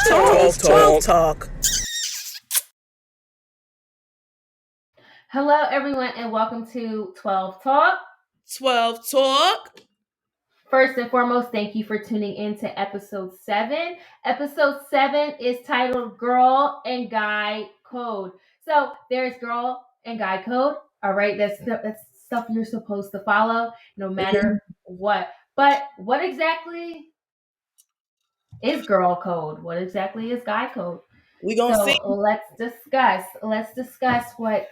12 Talk. Hello, everyone, and welcome to 12 Talk. 12 Talk. First and foremost, thank you for tuning in to episode 7. Episode 7 is titled Girl and Guy Code. So there's girl and guy code. All right, that's stuff you're supposed to follow no matter what. But what exactly is girl code? What exactly is guy code? We gonna see. Let's discuss what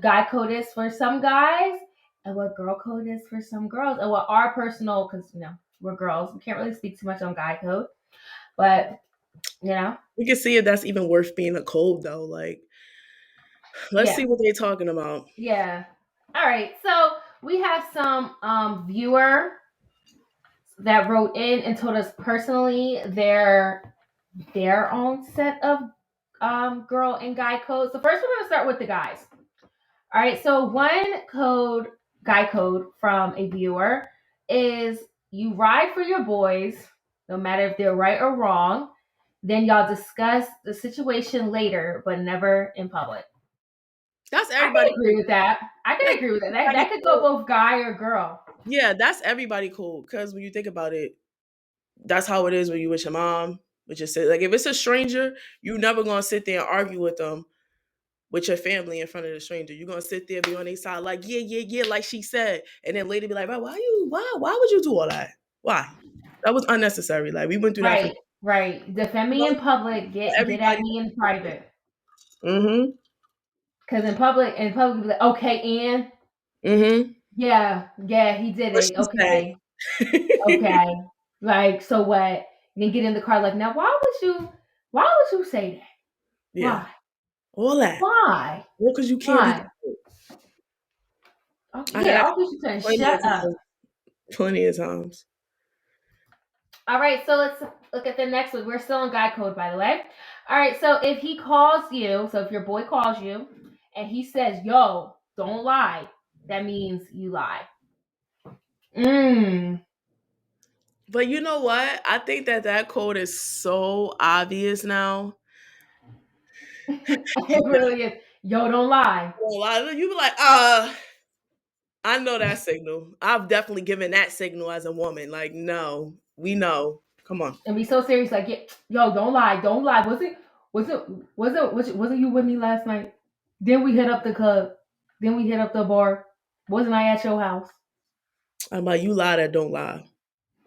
guy code is for some guys and what girl code is for some girls, and what our personal, because we're girls, we can't really speak too much on guy code, but we can see if that's even worth being a code though. Like, let's see what they're talking about. Yeah. All right. So we have some viewer that wrote in and told us personally their own set of girl and guy codes. So first we're gonna start with the guys. All right, so one guy code from a viewer is you ride for your boys, no matter if they're right or wrong. Then y'all discuss the situation later, but never in public. That's everybody. I can agree with that. That could go both guy or girl. Yeah, that's everybody cool. Because when you think about it, that's how it is when you with your mom, with your sister. Like, if it's a stranger, you're never gonna sit there and argue with them with your family in front of the stranger. You're gonna sit there, be on their side, like, yeah, like she said, and then later be like, why would you do all that? Why? That was unnecessary. Like, we went through that. Right. Defend me in public. Get at me in private. Mm-hmm. Because in public, be like, okay, Ann. Mm-hmm. Yeah, he did it. Okay. Okay. Like, so what? Then get in the car like, now why would you say that? Yeah. Why? All that. Why? Well, because you can't you can shut up. Plenty of times. All right, so let's look at the next one. We're still in guy code, by the way. All right, so if he calls you, so if your boy calls you and he says, yo, don't lie, that means you lie. But you know what? I think that code is so obvious now. It really is. Yo, don't lie. You be like, I know that signal. I've definitely given that signal as a woman. Like, no, we know. Come on. And be so serious, like, yo, don't lie. Wasn't you with me last night? Then we hit up the club. Then we hit up the bar. Wasn't I at your house? I'm like, you lie that don't lie.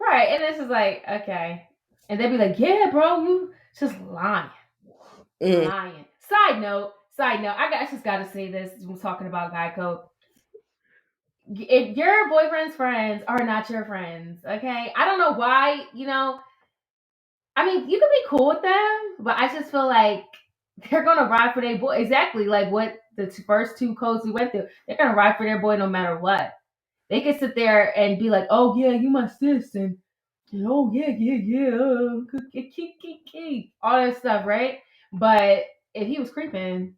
Right. And it's just like, okay. And they'd be like, yeah, bro, you just lying. Lying. Side note, I just gotta say this. We're talking about guy code. If your boyfriend's friends are not your friends, okay? I don't know why, I mean, you can be cool with them, but I just feel like they're gonna ride for their boy. Exactly like what the first two codes we went through. They're gonna ride for their boy no matter what. They can sit there and be like, "Oh yeah, you my sis," and "Oh yeah, all that stuff, right?" But if he was creeping,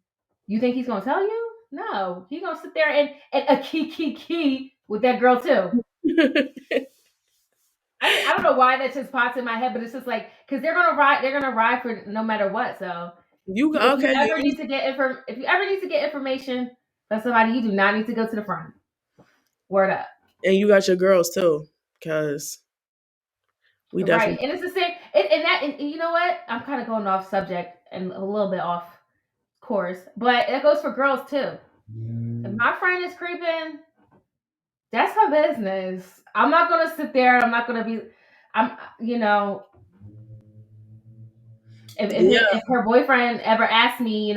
you think he's gonna tell you? No, he's gonna sit there and a key with that girl too. I don't know why that just pops in my head, but it's just like because they're gonna ride for no matter what. So if you ever need to get information from somebody, you do not need to go to the front. Word up. And you got your girls too, because we definitely right. And it's the same. And you know what? I'm kind of going off subject and a little bit off course, but it goes for girls too. If my friend is creeping, that's her business. I'm not gonna sit there. I'm not gonna be. If her boyfriend ever asked me,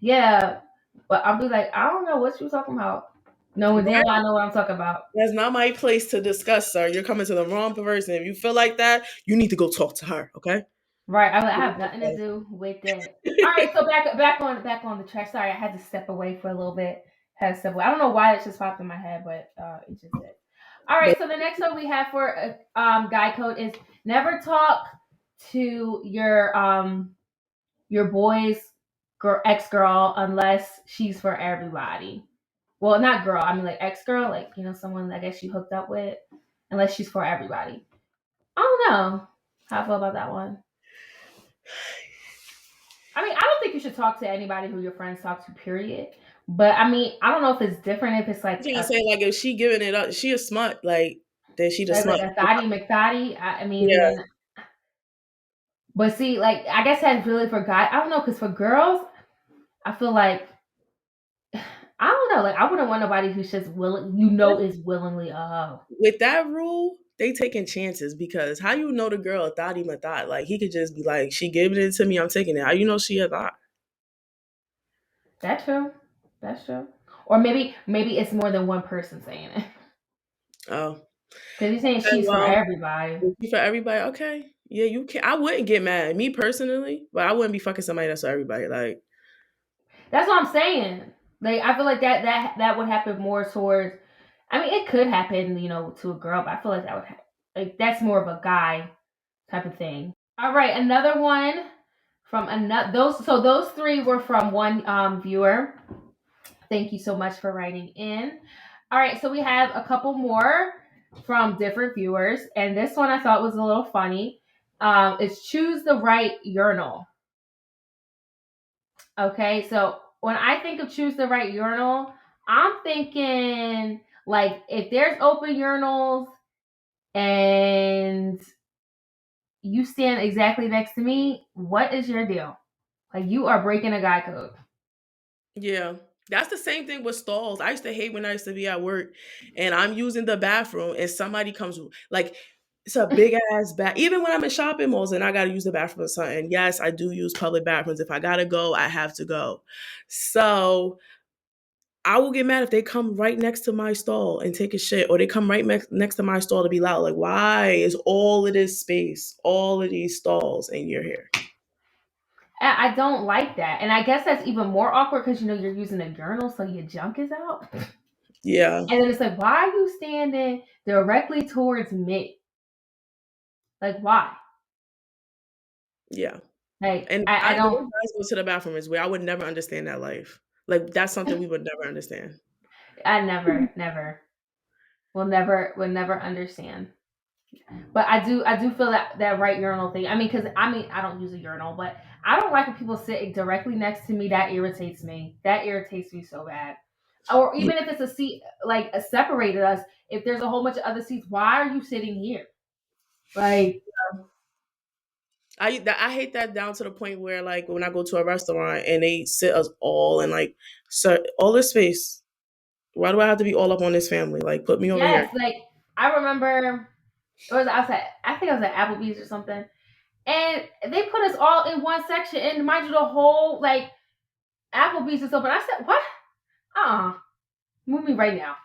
yeah, but I'll be like, I don't know what you talking about. No, and then I know what I'm talking about. That's not my place to discuss, sir. You're coming to the wrong person. If you feel like that, you need to go talk to her, okay? Right. I have nothing to do with that. All right, so back on the track. Sorry, I had to step away for a little bit. I don't know why it just popped in my head, but it just did. All right, so the next one we have for guy code is never talk to your boy's ex girl unless she's for everybody. Well, not girl. I mean, like ex girl, like someone I guess you hooked up with, unless she's for everybody. I don't know how I feel about that one. think you should talk to anybody who your friends talk to, period. But I mean, I don't know if it's different if it's like I'm trying to say, like, if she giving it up, she a smut, like, then she the like smut. a thotty McThotty. I mean, Yeah. then. But see, like, I guess that's really for guys. I don't know, because for girls, I feel like I don't know. Like, I wouldn't want nobody who's just willing, is willingly a hoe. With that rule, they taking chances because how you know the girl a thotty my thought? Like he could just be like, she giving it to me, I'm taking it. How you know she a thought? That's true. That's true. Or maybe it's more than one person saying it. Oh. Because he's saying she's for everybody. For everybody, okay. Yeah, you can. I wouldn't get mad, me personally, but I wouldn't be fucking somebody that's for everybody. Like that's what I'm saying. Like I feel like that would happen more towards. I mean, it could happen, to a girl, but I feel like that would like that's more of a guy type of thing. All right, another one from another those three were from one viewer. Thank you so much for writing in. All right, so we have a couple more from different viewers, and this one I thought was a little funny. It's choose the right urinal. Okay, so when I think of choose the right urinal, I'm thinking like if there's open urinals and you stand exactly next to me, what is your deal? Like you are breaking a guy code. yeah. That's the same thing with stalls. I used to hate when I used to be at work and I'm using the bathroom and somebody comes like it's a big ass bath. Even when I'm in shopping malls and I gotta use the bathroom or something. Yes, I do use public bathrooms. If I gotta go, I have to go. So I will get mad if they come right next to my stall and take a shit, or they come right next to my stall to be loud. Like, why is all of this space, all of these stalls, and you're here? I don't like that. And I guess that's even more awkward because you're using a urinal, so your junk is out. Yeah. And then it's like, why are you standing directly towards me? Like, why? Yeah. Like, And I the way don't. guys go to the bathroom is where I would never understand that life. Like, that's something we would never understand. I never will never understand. But I do feel that right urinal thing. I mean, because I don't use a urinal, but I don't like when people sit directly next to me. That irritates me. That irritates me so bad. Or even if it's a seat like separated us, if there's a whole bunch of other seats, why are you sitting here? Like, I hate that down to the point where like when I go to a restaurant and they sit us all in like all this space. Why do I have to be all up on this family? Like, put me over here. yes, like I remember I think I was at Applebee's or something, and they put us all in one section, and mind you, the whole like Applebee's is open. I said, what? Move me right now.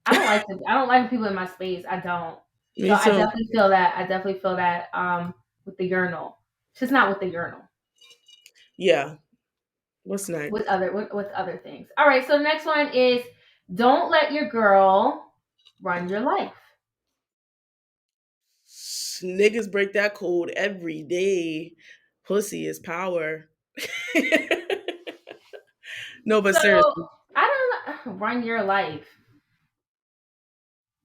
I don't like people in my space. I don't. Me So too. I definitely feel that with the urinal. Just not with the urinal. Yeah. What's next? With other things. All right, so the next one is don't let your girl run your life. Niggas break that code every day. Pussy is power. No, but So seriously. I don't know, run your life.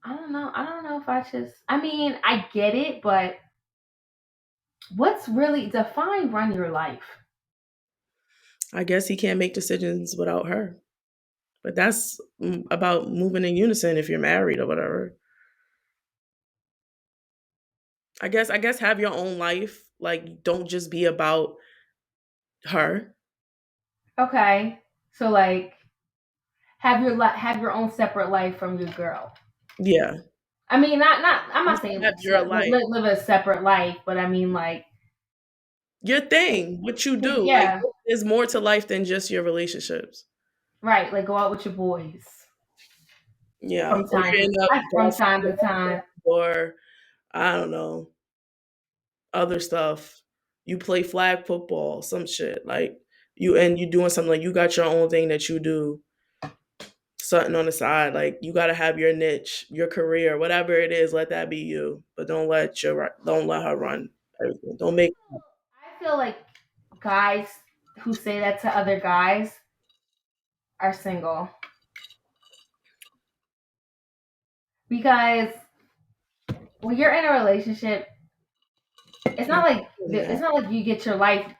I don't know. I don't know if I mean, I get it, but what's really define run your life? I guess he can't make decisions without her. But that's about moving in unison if you're married or whatever. I guess have your own life. Like don't just be about her. Okay. So like have your own separate life from your girl. Yeah. I mean, not. I'm not saying Have your life. live a separate life, but I mean, like Your thing, what you do. Like yeah, there's more to life than just your relationships. right. Like go out with your boys Yeah. from Or time you to end up time. or I don't know, other stuff. You play flag football, some shit. Like you doing something like you got your own thing that you do, something on the side. Like you gotta have your niche, your career, whatever it is, let that be you. But don't let her run everything. Don't make I feel like guys who say that to other guys are single because when you're in a relationship, it's not like you get your life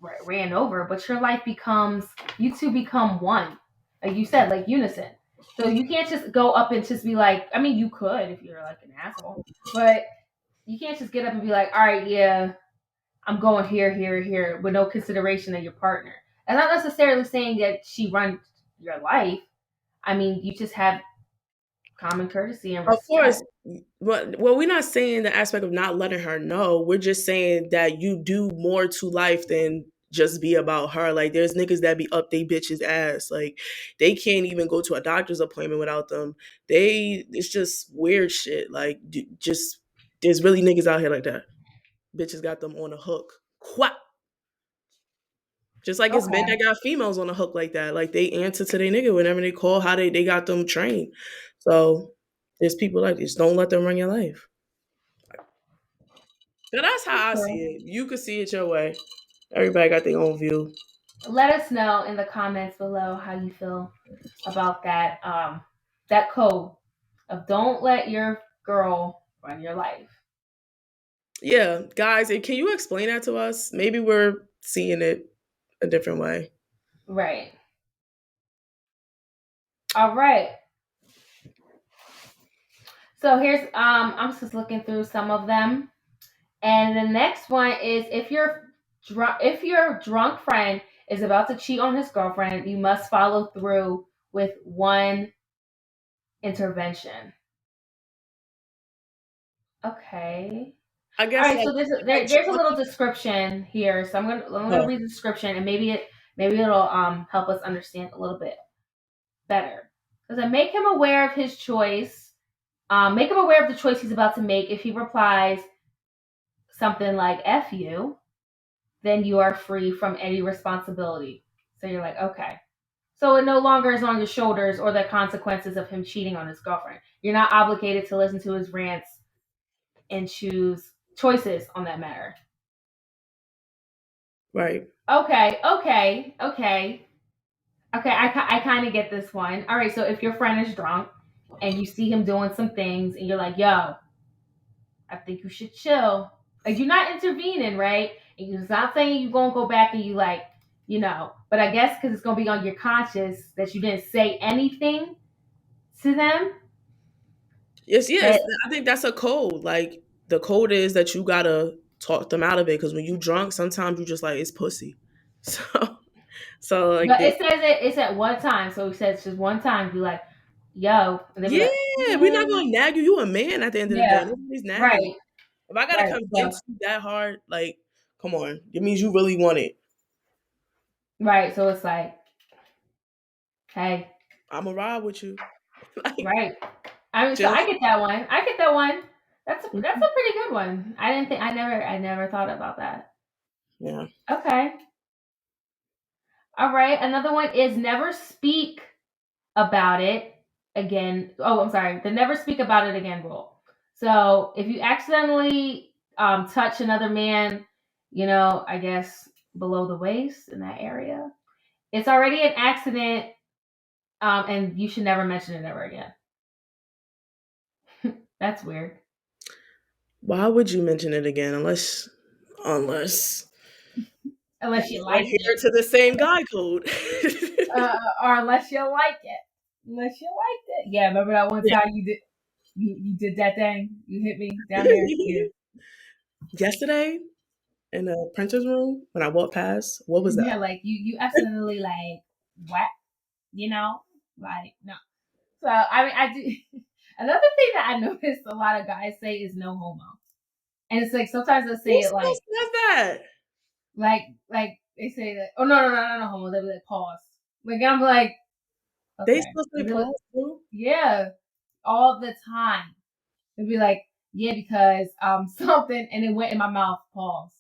ran over, but your life becomes, you two become one. Like you said, like unison. So you can't just go up and just be like, I mean, you could if you're like an asshole, but you can't just get up and be like, all right, yeah, I'm going here, here, here, with no consideration of your partner. I'm not necessarily saying that she runs your life. I mean, you just have common courtesy and Of course. respect. But well, we're not saying the aspect of not letting her know. We're just saying that you do more to life than just be about her. Like there's niggas that be up they bitches ass. Like they can't even go to a doctor's appointment without them. It's just weird shit. Like just there's really niggas out here like that. Bitches got them on a hook. Quack. Just like it's men Okay. that got females on a hook like that. Like they answer to their nigga whenever they call, how they got them trained. So there's people like this. Don't let them run your life. But that's how I see Okay. it. You could see it your way. Everybody got their own view. Let us know in the comments below how you feel about that code of don't let your girl run your life. Yeah, guys, and can you explain that to us? Maybe we're seeing it a different way. Right. All right. So here's I'm just looking through some of them. And the next one is if your drunk friend is about to cheat on his girlfriend, you must follow through with one intervention. Okay. I All guess right, so there's a little description here, so I'm gonna read the description, and maybe it'll help us understand a little bit better. Because I make him aware of his choice. Make him aware of the choice he's about to make. If he replies something like "f you," then you are free from any responsibility. So you're like, okay. So it no longer is on your shoulders or the consequences of him cheating on his girlfriend. You're not obligated to listen to his rants and choose choices on that matter. right. Okay. I kind of get this one. All right, so if your friend is drunk and you see him doing some things and you're like, yo, I think you should chill. Like, you're not intervening, right? And you're not saying you're going to go back and but I guess because it's going to be on your conscience that you didn't say anything to them. Yes. That I think that's a code. Like the code is that you gotta talk them out of it because when you drunk, sometimes you just like it's pussy. So like But it says it's at one time. So he says just one time, be like, yo. And they'll be yeah, like, we're not gonna nag you. You a man at the end of the day. yeah, Nobody's nagging you. right, If I gotta right. So, convince you that hard, like, come on. It means you really want it. right. So it's like, hey, I'ma ride with you. Like right. I mean, so just I get that one. I get that one. That's a pretty good one. I didn't think I never thought about that. yeah. Okay. All right. Another one is never speak about it again. Oh, I'm sorry. The never speak about it again rule. So if you accidentally touch another man, I guess below the waist in that area, it's already an accident, and you should never mention it ever again. That's weird. Why would you mention it again unless Unless you we're like here it, to the same guy code. or unless you like it. Unless you liked it. Yeah, remember that one Yeah. time you did that thing? You hit me down there? Yeah. Yesterday in the printer's room when I walked past, what was Yeah, that? like you accidentally like what? Like no. So I mean I do another thing that I noticed a lot of guys say is no homo. And it's like sometimes they'll Who say it still says that? like they say that oh no homo, they'll be like pause. Like I'm like, They okay. still say They're like, pause too? yeah, all the time. They'd be like, yeah, because something and it went in my mouth, pause.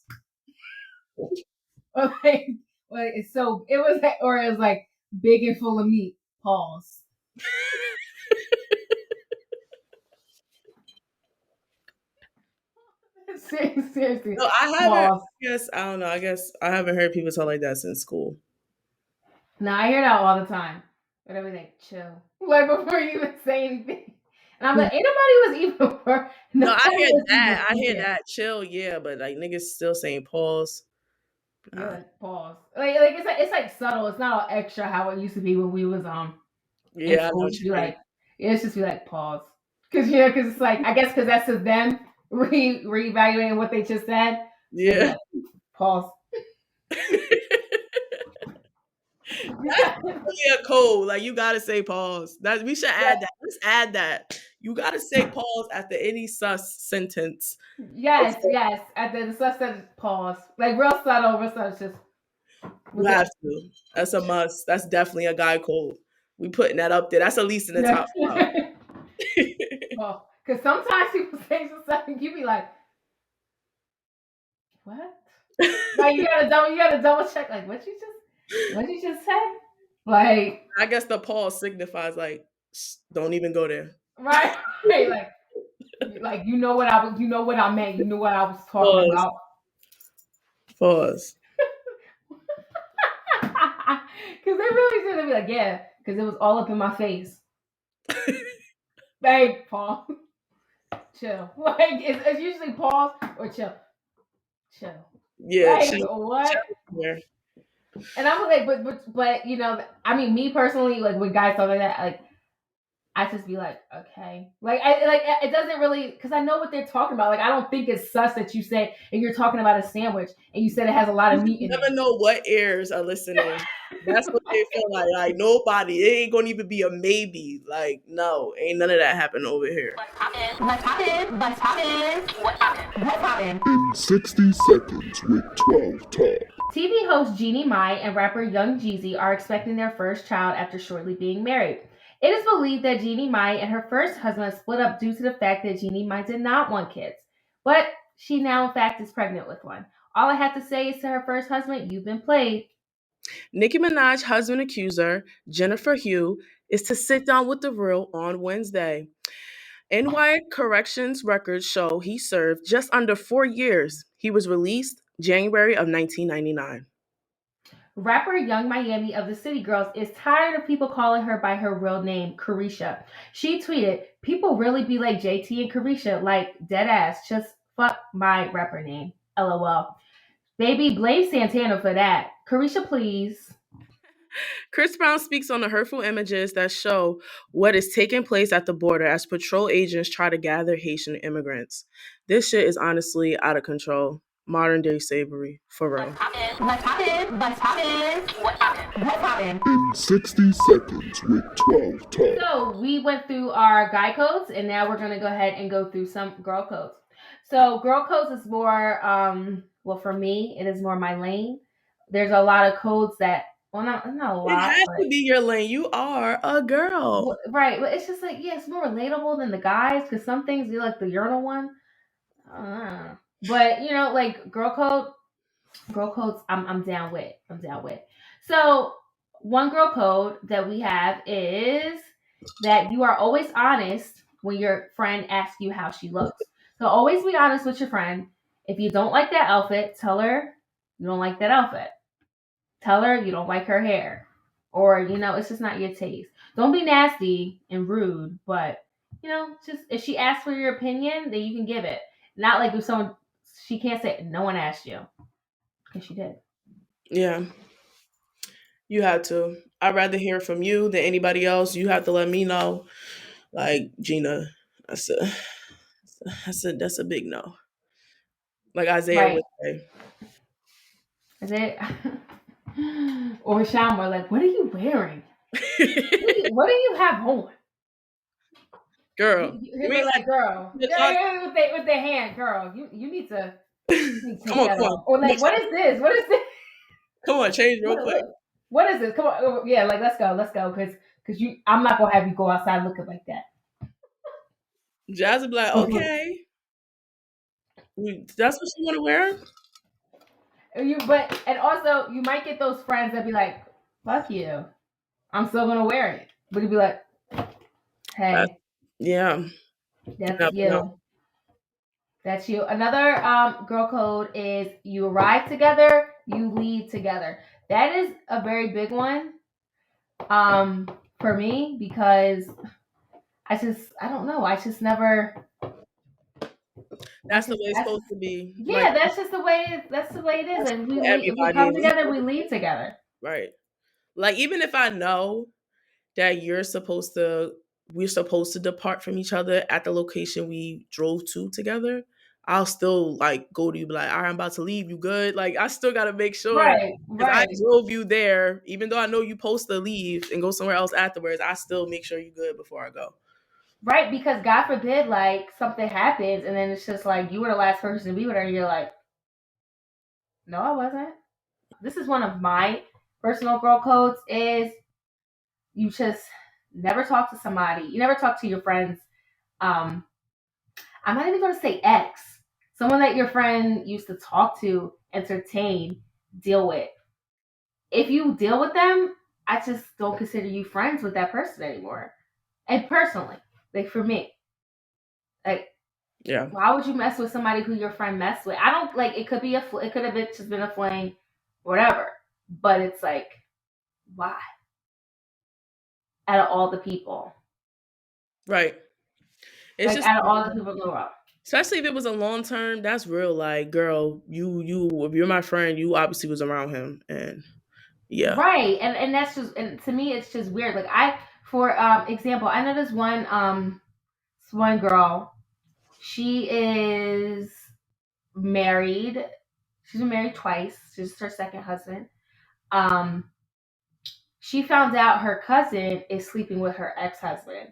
like, it's so it was like, or it was like big and full of meat, pause. Seriously, No, I haven't. pause. I guess I don't know. I guess I haven't heard people talk like that since school. Now I hear that all the time. But I was like, chill. Like before you even say anything. And I'm like, ain't nobody was even No, I nobody hear was even that. I hear thinking. that. Chill, yeah, but like niggas still saying pause. You're like, pause. Like it's like subtle. It's not all extra how it used to be when we was in Yeah, I know school. what It's you be mean. like it's just be like pause. Cause it's like I guess because that's to them reevaluating what they just said. They'd be Yeah. like, pause. That's really a code. Like you gotta say pause. That we should Yeah. add that. Let's add that. You gotta say pause after any sus sentence. Yes. At the said pause. Like real subtle, just You was have it to. That's a must. That's definitely a guy code. We putting that up there. That's at least in the yeah. top 5. Well, because sometimes people say something, you be like, what? Like you gotta double check. Like what you just say? Like I guess the pause signifies like don't even go there. right, right, like you know what I meant. You know what I was talking Pause. about. Pause. Because they really should be like, yeah, because it was all up in my face. Hey, Paul, chill. Like it's usually pause or chill. Yeah, Like chill, what? chill there. And I'm like, but you know, I mean, me personally, like when guys talk like that, like I just be like, okay, like it doesn't really because I know what they're talking about. Like I don't think it's sus that you say and you're talking about a sandwich and you said it has a lot You of meat in never it. know what ears are listening. That's what they feel like. Like nobody. It ain't gonna even be a maybe. Like no, ain't none of that happen over here. In 60 seconds with 12 Talk. TV host Jeannie Mai and rapper Young Jeezy are expecting their first child after shortly being married. It is believed that Jeannie Mai and her first husband split up due to the fact that Jeannie Mai did not want kids, but she now in fact is pregnant with one. All I have to say is to her first husband, you've been played. Nicki Minaj's husband accuser, Jennifer Hugh, is to sit down with the real on Wednesday. NY Corrections records show he served just under 4 years. He was released January of 1999. Rapper Young Miami of the City Girls is tired of people calling her by her real name, Carisha. She tweeted, people really be like JT and Carisha, like dead ass, just fuck my rapper name. LOL. Baby, blame Santana for that. Carisha, please. Chris Brown speaks on the hurtful images that show what is taking place at the border as patrol agents try to gather Haitian immigrants. This shit is honestly out of control. Modern day slavery, for real. In 60 seconds with 12 Talk. So we went through our guy codes, and now we're gonna go ahead and go through some girl codes. So girl codes is more, well, for me, it is more my lane. There's a lot of codes that, well, not a It lot, has but to be your lane. You are a girl. right. But it's just like, yeah, it's more relatable than the guys because some things you like the urinal one. But you know, like girl codes, I'm down with. I'm down with. So one girl code that we have is that you are always honest when your friend asks you how she looks. So always be honest with your friend. If you don't like that outfit, tell her you don't like that outfit. Tell her you don't like her hair. Or, you know, it's just not your taste. Don't be nasty and rude, but you know, just if she asks for your opinion, then you can give it. Not like if someone she can't say no one asked you. Because she did. Yeah, you had to. I'd rather hear from you than anybody else. You have to let me know. Like Gina, that's a that's a big no. Like Isaiah Right. would say. Is it? Or Shamar, like, what are you wearing? What do you have on? Girl, we They're like, girl, ain't talk. yeah, with their hand, girl, you need to Come take on, that come on. off. Or like, what is this? What is this? Come on, change real quick. What is this? Come on, yeah, like let's go, because I'm not gonna have you go outside looking like that. Jazz would be like, okay. That's what you want to wear? And also you might get those friends that be like, fuck you, I'm still gonna wear it, but you'd be like, hey, Yeah. that's you. That's you. Another girl code is you arrive together, you leave together. That is a very big one for me because I don't know. I just never That's the way it's supposed to be. Yeah, Like, that's just the way. That's the way it is. And if we everybody come is together, equal. we leave together. Right. Like, even if I know that we're supposed to depart from each other at the location we drove to together, I'll still like go to you, be like, all right, I'm about to leave. You good? Like, I still gotta make sure, Right, because I right, drove you there, even though I know you supposed to leave and go somewhere else afterwards. I still make sure you good before I go. right. Because God forbid, like something happens, and then it's just like you were the last person to be with her. And you're like, no, I wasn't. This is one of my personal girl codes: is you just never talk to somebody. You never talk to your friends. I'm not even going to say ex. Someone that your friend used to talk to, entertain, deal with. If you deal with them, I just don't consider you friends with that person anymore. And personally, like for me, like Yeah. why would you mess with somebody who your friend messed with? I don't like. It could be it could have been just been a fling, whatever. But it's like, why? Out of all the people, Right. It's like just, out of all the people in the world. especially if it was a long term, that's real. Like, girl, if you're my friend, you obviously was around him, and yeah. Right, and that's just, and to me it's just weird. Like for example, I know this one girl. She is married. She's been married twice. She's her second husband. Um, she found out her cousin is sleeping with her ex-husband,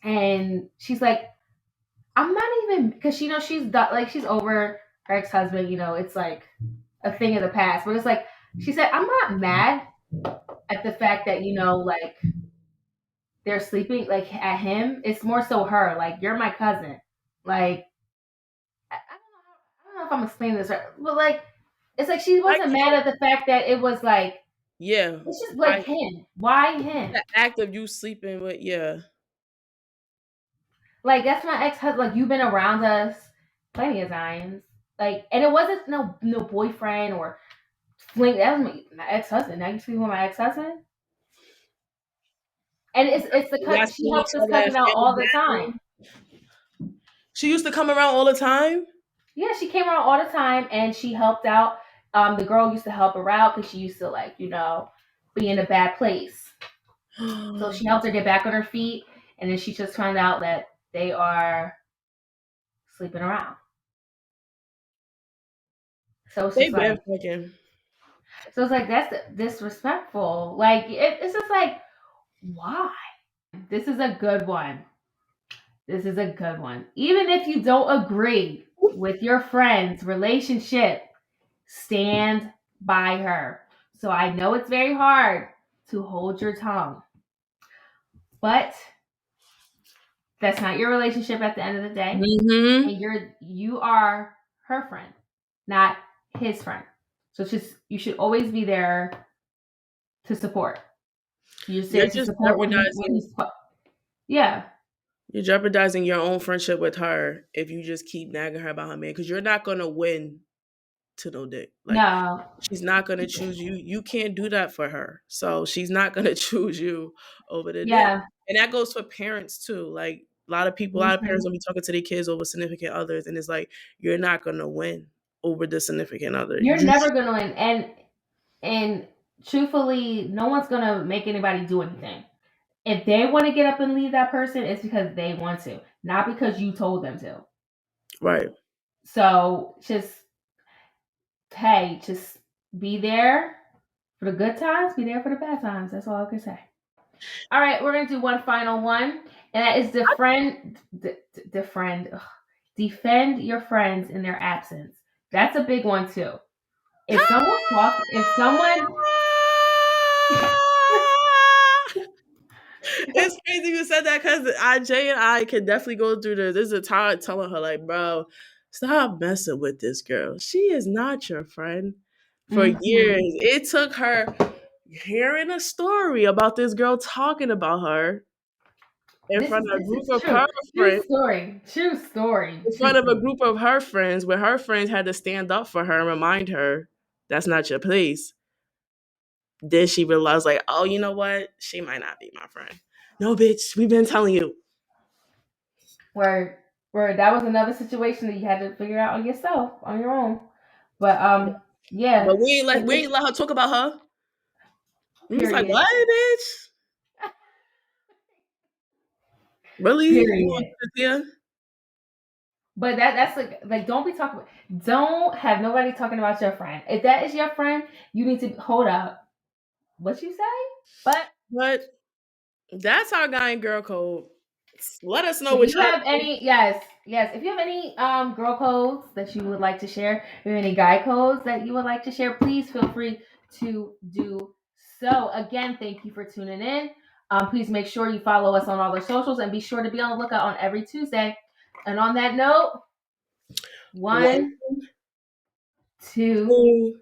and she's like, I'm not even, because she's done, like she's over her ex-husband. It's like a thing of the past. But it's like she said, I'm not mad at the fact that like they're sleeping like at him. It's more so her. Like, you're my cousin. Like, I don't know if I'm explaining this right, but like it's like she wasn't mad at the fact that it was like, yeah, it's just like him. Why him? the act of you sleeping with, yeah. Like, that's my ex-husband. Like, you've been around us plenty of times. Like, and it wasn't no boyfriend or fling. That was my ex-husband. Now you sleeping with my ex-husband? And it's the cousin. She helps this cousin out all the time. She used to come around all the time? Yeah, she came around all the time, and she helped out. The girl used to help her out because she used to, like, be in a bad place. So she helped her get back on her feet, and then she just found out that they are sleeping around. So it's just like, so it's like, that's disrespectful. Like, it's just like, why? This is a good one. This is a good one. Even if you don't agree with your friend's relationship, stand by her. So I know it's very hard to hold your tongue, but that's not your relationship at the end of the day. Mm-hmm. And you are her friend, not his friend. So it's just, you should always be there to support. You're there to support when he's yeah. You're jeopardizing your own friendship with her if you just keep nagging her about her man, because you're not gonna win to no dick. Like, no, she's not gonna choose you. You can't do that for her. So she's not gonna choose you over the dick. And that goes for parents too. Like, a lot of parents will be talking to their kids over significant others, and it's like, you're not gonna win over the significant other. You're never gonna win. And truthfully, no one's gonna make anybody do anything. If they want to get up and leave that person, it's because they want to, not because you told them to. Right. So just be there for the good times, be there for the bad times. That's all I can say. All right, we're gonna do one final one, and that is defend your friends in their absence. That's a big one too. If someone it's crazy you said that, because Jay and I can definitely go through this. This is a time telling her, like, bro, stop messing with this girl. She is not your friend. For years, it took her hearing a story about this girl talking about her in front of a group of her friends. True story. In front of a group of her friends, where her friends had to stand up for her and remind her, that's not your place. Then she realized, like, oh, you know what? She might not be my friend. No, bitch, we've been telling you. Word. Where that was another situation that you had to figure out on yourself, on your own. But yeah. But we ain't let her talk about her. We was like, Period. what, bitch? Really? You want Period. to hear? But that's like don't have nobody talking about your friend. If that is your friend, you need to hold up. What you say? But that's our guy and girl code. Let us know If what you have any, yes, if you have any girl codes that you would like to share, or any guy codes that you would like to share, please feel free to do so. Again, thank you for tuning in. Please make sure you follow us on all our socials and be sure to be on the lookout on every Tuesday. And on that note, 1, 2.